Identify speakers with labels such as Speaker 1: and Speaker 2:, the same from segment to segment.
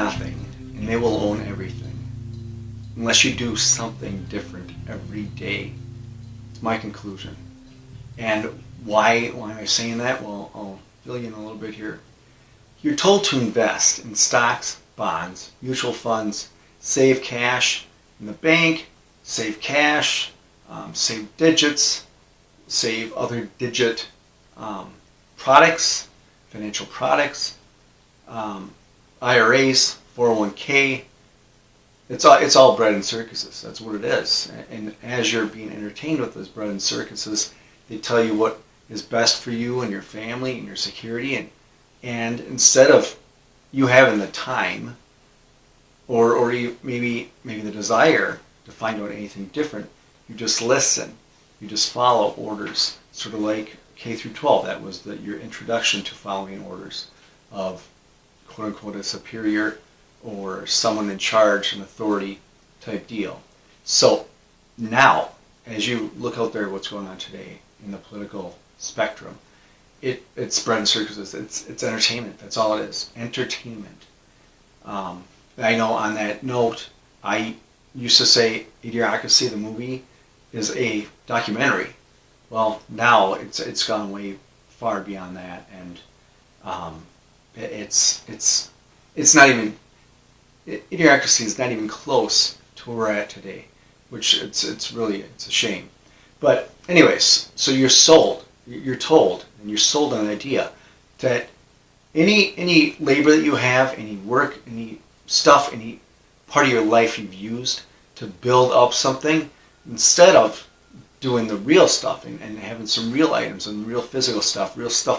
Speaker 1: nothing, and they will own everything, unless you do something different every day. It's my conclusion. And why am I saying that? Well, I'll fill you in a little bit here. You're told to invest in stocks, bonds, mutual funds, save cash in the bank, save cash, save digits, save other digit products, financial products, IRAs, 401k. It's all bread and circuses. That's what it is. And as you're being entertained with this bread and circuses, they tell you what is best for you and your family and your security. And instead of you having the time or maybe the desire to find out anything different, you just listen. You just follow orders. Sort of like K through 12. That was your introduction to following orders of quote unquote a superior or someone in charge, an authority type deal. So now, as you look out there, what's going on today in the political spectrum, it's bread and circuses. It's entertainment. That's all it is. Entertainment. I know on that note, I used to say Idiocracy, the movie, is a documentary. Well, now it's gone way far beyond that, and it's not even, Idiocracy is not even close to where we're at today, which it's really a shame. But anyways, so you're told, and you're sold an idea that any labor that you have, any work, any stuff, any part of your life you've used to build up something, instead of doing the real stuff and having some real items and real physical stuff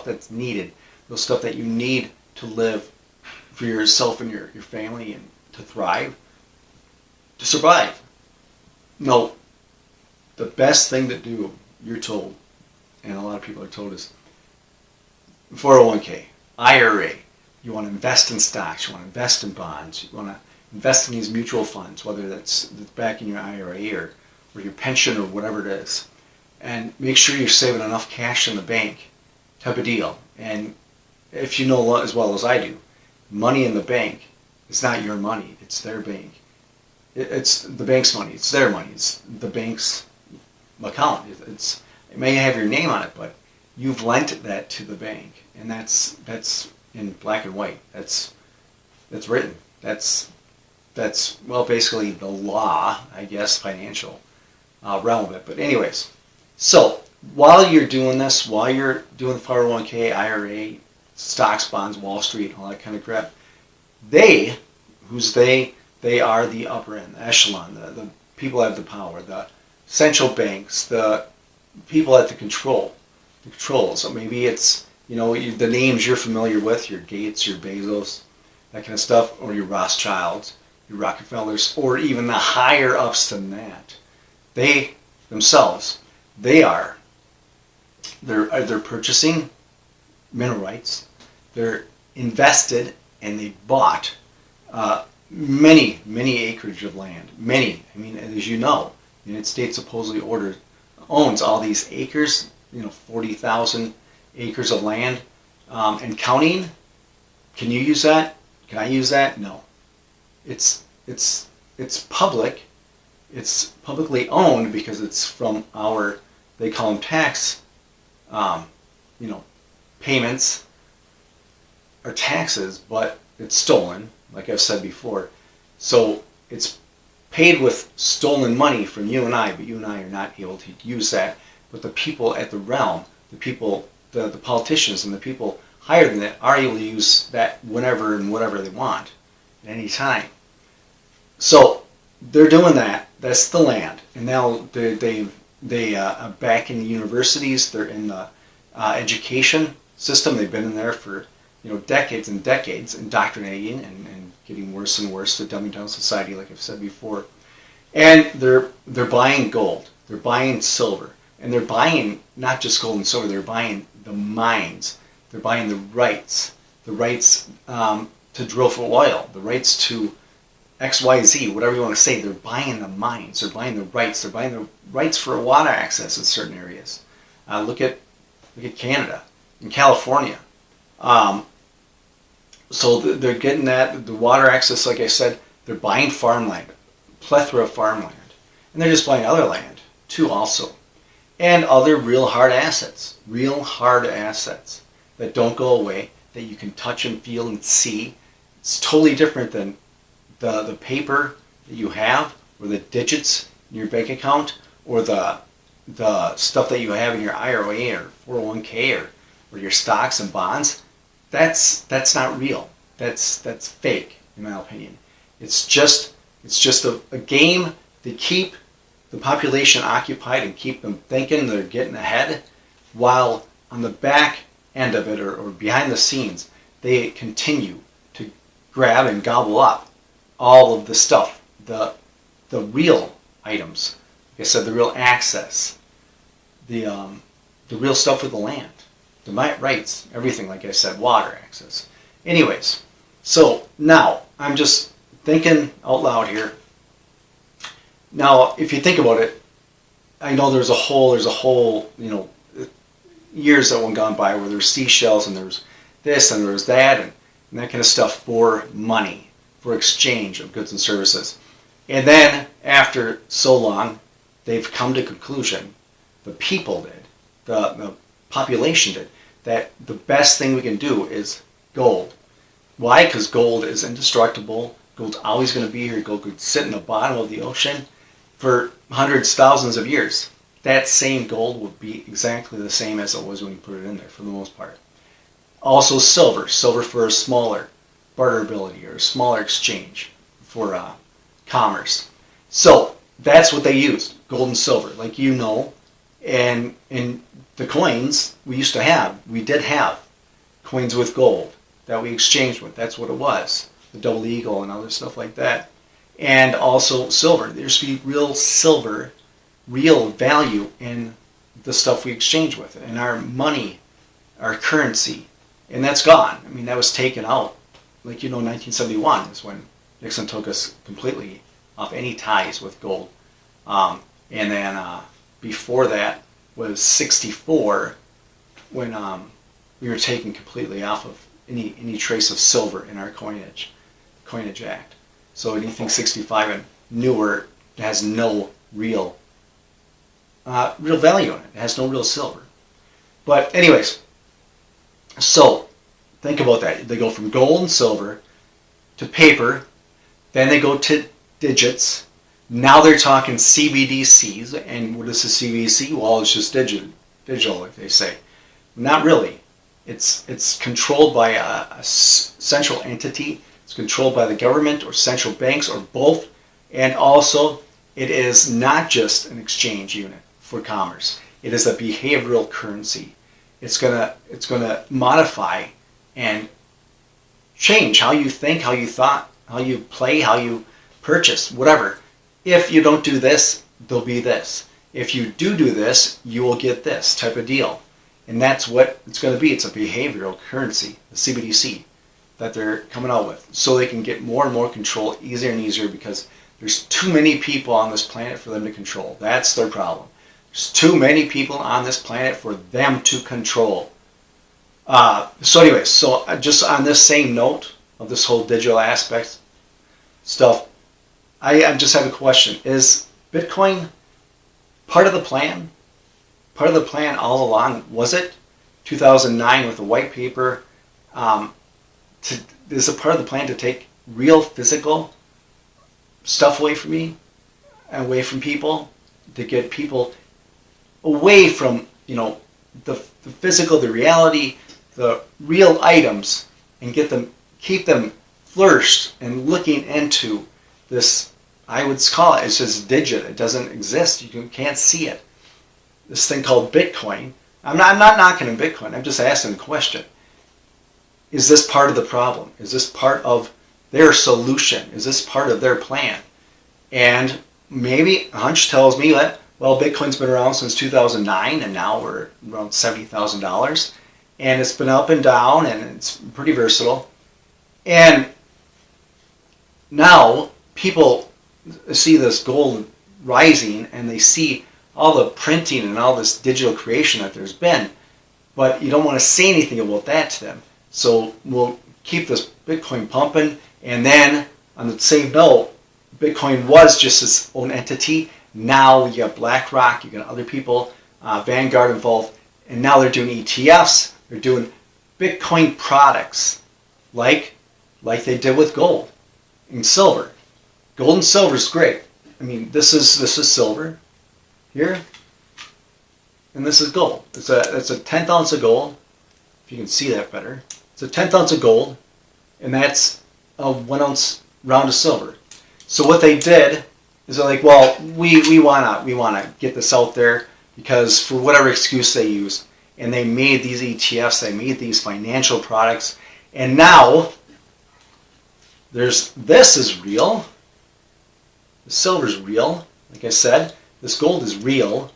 Speaker 1: that's needed, real stuff that you need to live for yourself and your family and to thrive, to survive. No, the best thing to do, you're told, and a lot of people are told, is 401k, IRA. You want to invest in stocks, you want to invest in bonds, you want to invest in these mutual funds, whether that's back in your IRA or your pension or whatever it is. And make sure you're saving enough cash in the bank type of deal. And if you know as well as I do, money in the bank is not your money, it's their bank. It's the bank's money, it's their money, it's the bank's account. It may have your name on it, but you've lent that to the bank. And that's in black and white. That's written. That's well, basically the law, I guess, financial realm of it. But anyways, so while you're doing this, while you're doing 401k, IRA, stocks, bonds, Wall Street, all that kind of crap, they are the upper end, the echelon, the people that have the power, the central banks, the people at the controls. So maybe it's, the names you're familiar with, your Gates, your Bezos, that kind of stuff, or your Rothschilds, your Rockefellers, or even the higher ups than that. They themselves, they're purchasing mineral rights. They're invested and they bought many acreage of land. Many. I mean, as you know, the United States supposedly owns all these acres. 40,000 acres of land and counting. Can you use that? Can I use that? No. It's public. It's publicly owned because it's from they call them tax, payments or taxes, but it's stolen, like I've said before. So it's paid with stolen money from you and I, but you and I are not able to use that. But the people at the realm, the people, the politicians and the people higher than that are able to use that whenever and whatever they want at any time. So they're doing that. That's the land. And now they are back in the universities. They're in the education system. They've been in there for decades and decades, indoctrinating and getting worse and worse to dumbing down society, like I've said before. And they're buying gold. They're buying silver. And they're buying not just gold and silver, they're buying the mines. They're buying the rights to drill for oil, the rights to XYZ, whatever you want to say. They're buying the mines, they're buying the rights, they're buying the rights for water access in certain areas. Look at Canada and California. So they're getting that, the water access, like I said, they're buying farmland, plethora of farmland. And they're just buying other land, too, also. And other real hard assets that don't go away, that you can touch and feel and see. It's totally different than the paper that you have, or the digits in your bank account, or the stuff that you have in your IRA or 401k or your stocks and bonds. That's not real. That's fake, in my opinion. It's just a game to keep the population occupied and keep them thinking they're getting ahead, while on the back end of it, or behind the scenes, they continue to grab and gobble up all of the stuff, the real items. Like I said, the real access, the real stuff with the land, the rights, everything. Like I said, water access. Anyways, so now I'm just thinking out loud here. Now, if you think about it, I know there's a whole, years that went gone by where there's seashells and there's this and there's that and that kind of stuff for money, for exchange of goods and services. And then after so long, they've come to conclusion, the people did, the population did, that the best thing we can do is gold. Why? Because gold is indestructible. Gold's always going to be here. Gold could sit in the bottom of the ocean for hundreds, thousands of years. That same gold would be exactly the same as it was when you put it in there, for the most part. Also silver for a smaller barterability or a smaller exchange for commerce. So that's what they used, gold and silver, like you know. And in the coins we did have coins with gold that we exchanged with. That's what it was, the double eagle and other stuff like that. And also silver. There used to be real silver, real value in the stuff we exchange with, in our money, our currency. And that's gone. I mean, that was taken out. Like, 1971 is when Nixon took us completely off any ties with gold. And then before that was 64, when we were taken completely off of any trace of silver in our Coinage Act. So anything 65 and newer has no real value in it. It has no real silver. But anyways, so think about that. They go from gold and silver to paper, then they go to digits. Now they're talking CBDCs. And what is a CBDC? Well, it's just digital, like they say. Not really. It's controlled by a central entity. It's controlled by the government or central banks or both. And also, it is not just an exchange unit for commerce. It is a behavioral currency. It's gonna modify and change how you think, how you thought, how you play, how you purchase, whatever. If you don't do this, there'll be this. If you do this, you will get this type of deal. And that's what it's going to be. It's a behavioral currency, the CBDC, that they're coming out with. So they can get more and more control easier and easier, because there's too many people on this planet for them to control. That's their problem. There's too many people on this planet for them to control. So anyways, just on this same note of this whole digital aspect stuff, I just have a question. Is Bitcoin part of the plan? Part of the plan all along? Was it 2009 with the white paper? Is it part of the plan to take real physical stuff away from me, away from people, to get people away from the physical, the reality, the real items, and keep them flourished and looking into this? I would call it, it's just digit. It doesn't exist. You can't see it. This thing called Bitcoin. I'm not knocking on Bitcoin. I'm just asking a question. Is this part of the problem? Is this part of their solution? Is this part of their plan? And maybe a hunch tells me that, well, Bitcoin's been around since 2009, and now we're around $70,000. And it's been up and down, and it's pretty versatile. And now people see this gold rising, and they see all the printing and all this digital creation that there's been, but you don't want to say anything about that to them. So we'll keep this Bitcoin pumping. And then on the same note, Bitcoin was just its own entity. Now you got BlackRock, you got other people, Vanguard involved, and now they're doing ETFs. They're doing Bitcoin products like they did with gold and silver. Gold and silver is great. I mean, this is silver here, and this is gold. It's a 10th ounce of gold. If you can see that better, it's a 10th ounce of gold, and that's a 1 ounce round of silver. So what they did is they're like, well, we wanna get this out there because for whatever excuse they use, and they made these ETFs, they made these financial products, and now this is real. The silver's real. Like I said, this gold is real.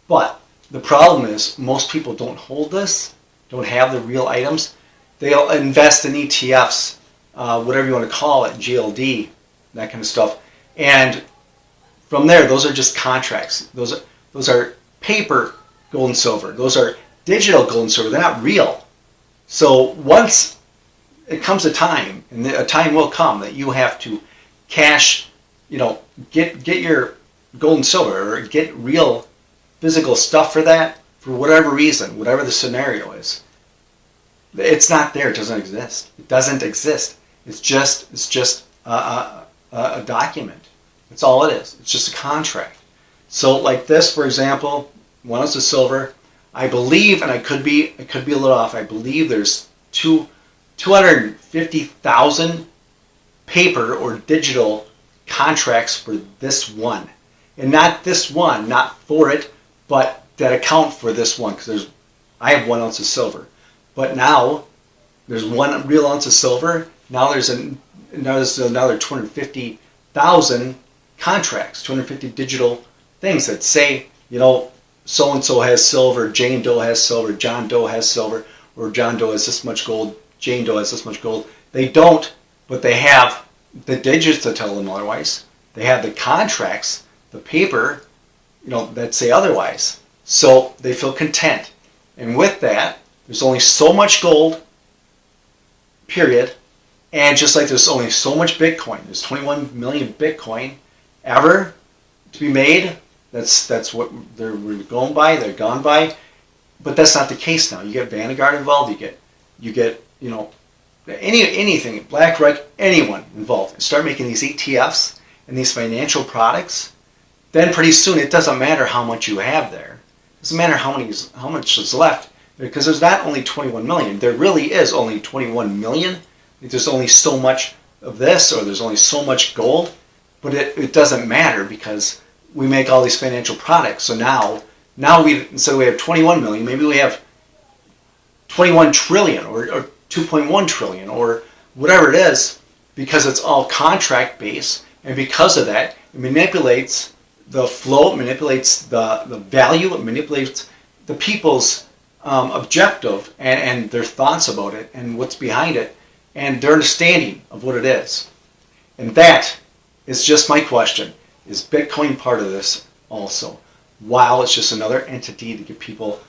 Speaker 1: But the problem is most people don't hold this, don't have the real items. They'll invest in ETFs, whatever you want to call it, GLD, that kind of stuff. And from there, those are just contracts. Those are paper gold and silver. Those are digital gold and silver. They're not real. So once it comes a time, and a time will come that you have to cash, get your gold and silver or get real physical stuff for that, for whatever reason, whatever the scenario is. It's not there. It doesn't exist. It doesn't exist. It's just a document. That's all it is. It's just a contract. So like this, for example, 1 ounce of silver, I believe, and I could be a little off, I believe there's 250,000 paper or digital contracts for this one. And not this one, not for it, but that account for this one, because I have 1 ounce of silver. But now there's 1 real ounce of silver. Now there's another 250,000 contracts, 250 digital things that say, so-and-so has silver, Jane Doe has silver, John Doe has silver, or John Doe has this much gold, Jane Doe has this much gold. They don't, but they have the digits to tell them otherwise. They have the contracts, the paper, that say otherwise. So they feel content. And with that, there's only so much gold, period. And just like there's only so much Bitcoin, there's 21 million Bitcoin ever to be made. That's what they're going by. They're gone by. But that's not the case now. You get Vanguard involved. You get anything, BlackRock, anyone involved. Start making these ETFs and these financial products. Then pretty soon it doesn't matter how much you have there. It doesn't matter how much is left, because there's not only 21 million. There really is only 21 million. There's only so much of this, or there's only so much gold. But it doesn't matter because we make all these financial products. So now instead we have 21 million, maybe we have 21 trillion or 2.1 trillion or whatever it is, because it's all contract based, and because of that, it manipulates the flow, it manipulates the value, it manipulates the people's objective and their thoughts about it and what's behind it and their understanding of what it is. And that is just my question. Is Bitcoin part of this also? While it's just another entity to get people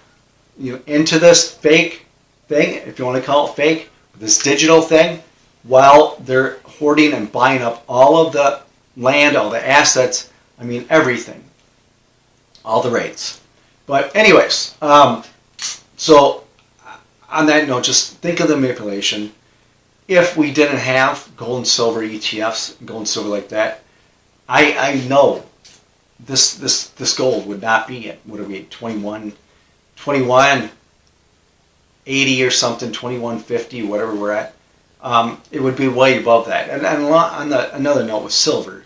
Speaker 1: into this fake thing, if you want to call it fake, this digital thing, while they're hoarding and buying up all of the land, all the assets, everything, all the rates. But anyways, so on that note, just think of the manipulation. If we didn't have gold and silver ETFs, gold and silver like that, I know this gold would not be at, what are we, 2180 or something, 2150, whatever we're at. It would be way above that. And on another note with silver,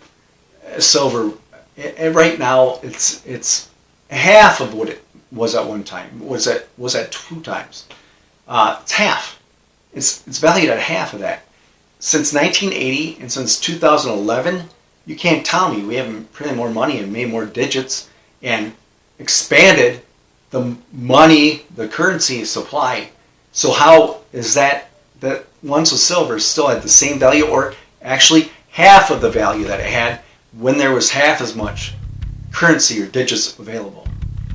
Speaker 1: right now it's half of what it was at one time. Was at 2 times. It's half. It's valued at half of that. Since 1980 and since 2011, you can't tell me we haven't printed more money and made more digits and expanded the money, the currency supply. So how is that 1 ounce of silver still at the same value, or actually half of the value that it had when there was half as much currency or digits available?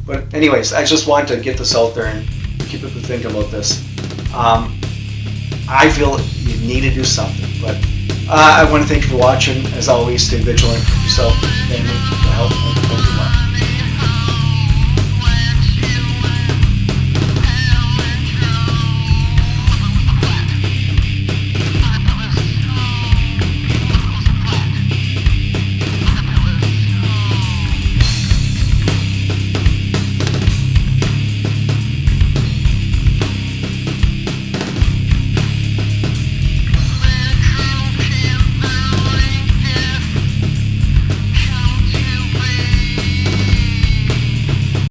Speaker 1: But anyways, I just wanted to get this out there and keep people thinking about this. I feel you need to do something. But I want to thank you for watching. As always, stay vigilant. Yourself, family, health, and